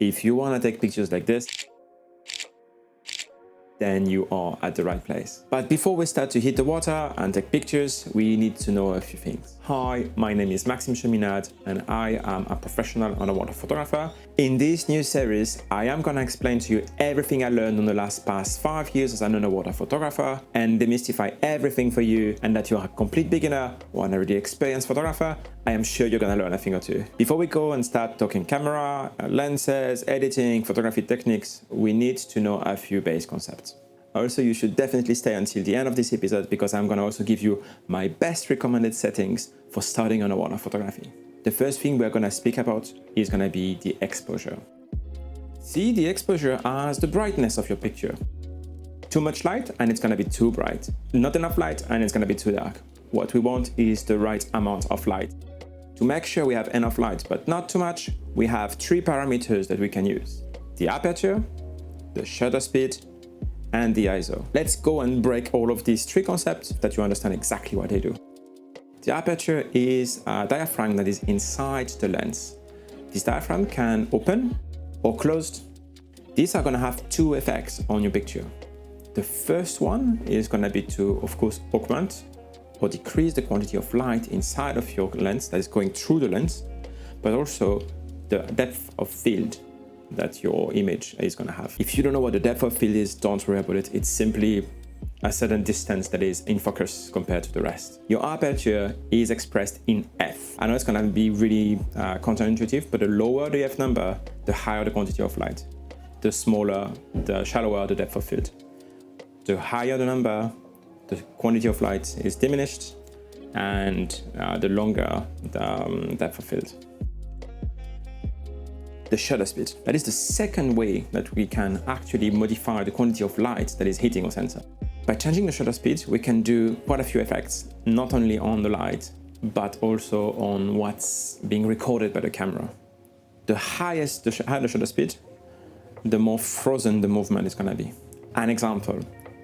If you want to take pictures like this, then you are at the right place. But before we start to hit the water and take pictures, we need to know a few things. Hi, my name is Maxime Cheminade and I am a professional underwater photographer. In this new series, I am gonna explain to you everything I learned in the past 5 years as an underwater photographer and demystify everything for you, and that you're a complete beginner or an already experienced photographer, I am sure you're gonna learn a thing or two. Before we go and start talking camera, lenses, editing, photography techniques, we need to know a few base concepts. Also, you should definitely stay until the end of this episode because I'm gonna also give you my best recommended settings for starting underwater photography. The first thing we're gonna speak about is gonna be the exposure. See the exposure as the brightness of your picture. Too much light and it's gonna be too bright. Not enough light and it's gonna be too dark. What we want is the right amount of light. To make sure we have enough light, but not too much, we have 3 parameters that we can use: the aperture, the shutter speed, and the ISO. Let's go and break all of these 3 concepts that you understand exactly what they do. The aperture is a diaphragm that is inside the lens. This diaphragm can open or closed. These are gonna have 2 effects on your picture. The first one is gonna be to, of course, augment or decrease the quantity of light inside of your lens that is going through the lens, but also the depth of field that your image is going to have. If you don't know what the depth of field is, don't worry about it. It's simply a certain distance that is in focus compared to the rest. Your aperture is expressed in f. I know it's going to be really counterintuitive, but the lower the f number, the higher the quantity of light. The smaller, the shallower the depth of field. The higher the number, the quantity of light is diminished, and the longer the depth of field. The shutter speed. That is the second way that we can actually modify the quantity of light that is hitting our sensor. By changing the shutter speed, we can do quite a few effects, not only on the light, but also on what's being recorded by the camera. The higher the shutter speed, the more frozen the movement is going to be. An example,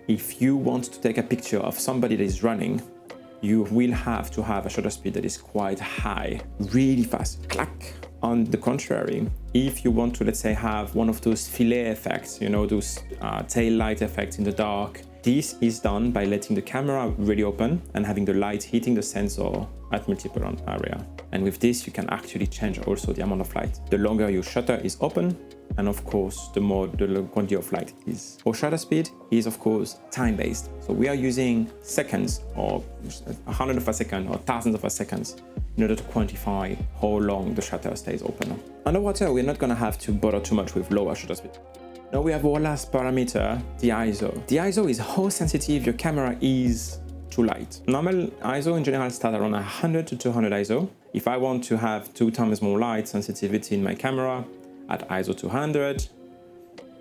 if you want to take a picture of somebody that is running, you will have to have a shutter speed that is quite high, really fast, clack. On the contrary, if you want to, let's say, have one of those fillet effects, you know, those tail light effects in the dark, this is done by letting the camera really open and having the light hitting the sensor at multiple area. And with this, you can actually change also the amount of light. The longer your shutter is open, and of course, the more the quantity of light is. Our shutter speed is, of course, time-based. So we are using seconds, or 100 of a second, or thousands of a seconds, in order to quantify how long the shutter stays open. Underwater, we're not gonna have to bother too much with lower shutter speed. Now we have our last parameter, the ISO. The ISO is how sensitive your camera is to light. Normal ISO in general start around 100 to 200 ISO. If I want to have 2 times more light sensitivity in my camera at ISO 200,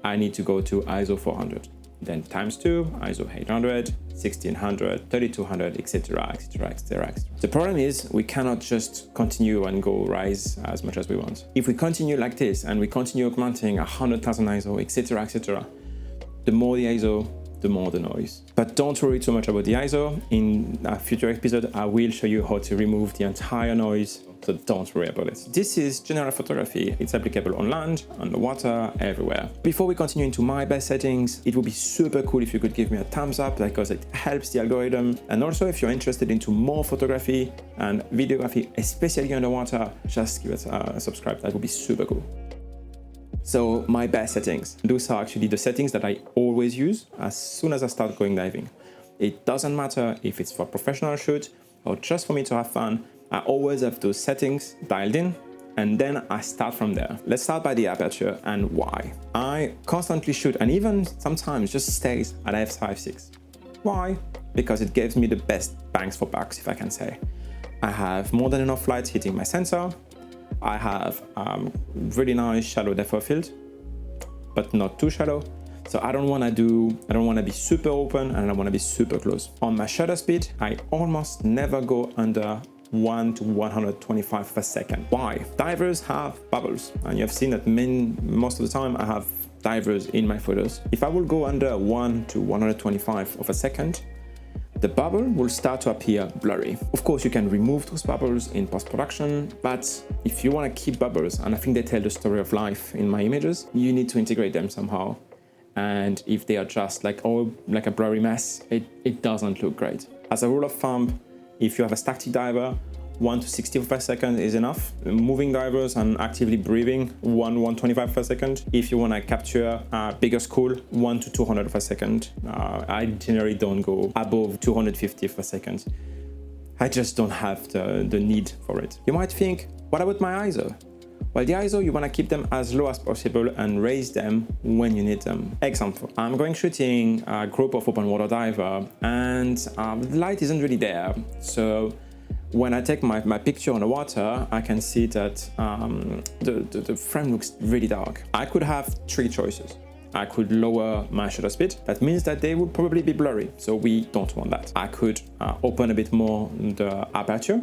I need to go to ISO 400. Then times 2, ISO 800, 1600, 3200, etc, etc, etc. The problem is we cannot just continue and go rise as much as we want. If we continue like this and we continue augmenting 100,000 ISO, etc, etc, the more the ISO, the more the noise. But don't worry too much about the ISO. In a future episode, I will show you how to remove the entire noise, so don't worry about it. This is general photography. It's applicable on land, on the water, everywhere. Before we continue into my best settings, it would be super cool if you could give me a thumbs up because it helps the algorithm. And also if you're interested into more photography and videography, especially underwater, just give us a subscribe. That would be super cool. So my best settings. Those are actually the settings that I always use as soon as I start going diving. It doesn't matter if it's for a professional shoot or just for me to have fun. I always have those settings dialed in, and then I start from there. Let's start by the aperture and why. I constantly shoot and even sometimes just stays at f5.6. Why? Because it gives me the best bangs for bucks, if I can say. I have more than enough light hitting my sensor. I have really nice shallow depth of field, but not too shallow. So I don't want to be super open and I don't want to be super close. On my shutter speed, I almost never go under 1 to 125 per second. Why? Divers have bubbles, and you have seen that most of the time I have divers in my photos. If I will go under 1 to 125 of a second, the bubble will start to appear blurry. Of course, you can remove those bubbles in post-production, but if you want to keep bubbles, and I think they tell the story of life in my images, you need to integrate them somehow. And if they are just like a blurry mess, it doesn't look great. As a rule of thumb, if you have a static diver, 1 to 60 per second is enough. Moving divers and actively breathing, 125 per second. If you want to capture a bigger school, 1 to 200 per second. I generally don't go above 250 per second. I just don't have the need for it. You might think, what about my ISO? Well, the ISO, you want to keep them as low as possible and raise them when you need them. Example, I'm going shooting a group of open water diver and the light isn't really there. So when I take my picture on the water, I can see that the frame looks really dark. I could have 3 choices. I could lower my shutter speed. That means that they would probably be blurry, so we don't want that. I could open a bit more the aperture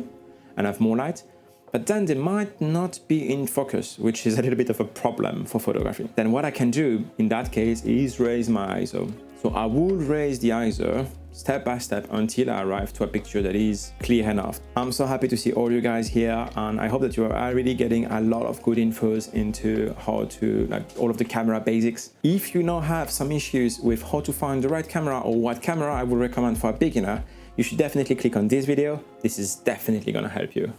and have more light, but then they might not be in focus, which is a little bit of a problem for photography. Then what I can do in that case is raise my ISO. So I will raise the ISO step by step until I arrive to a picture that is clear enough. I'm so happy to see all you guys here, and I hope that you are really getting a lot of good infos into how to, like, all of the camera basics. If you now have some issues with how to find the right camera or what camera I would recommend for a beginner, you should definitely click on this video. This is definitely gonna help you.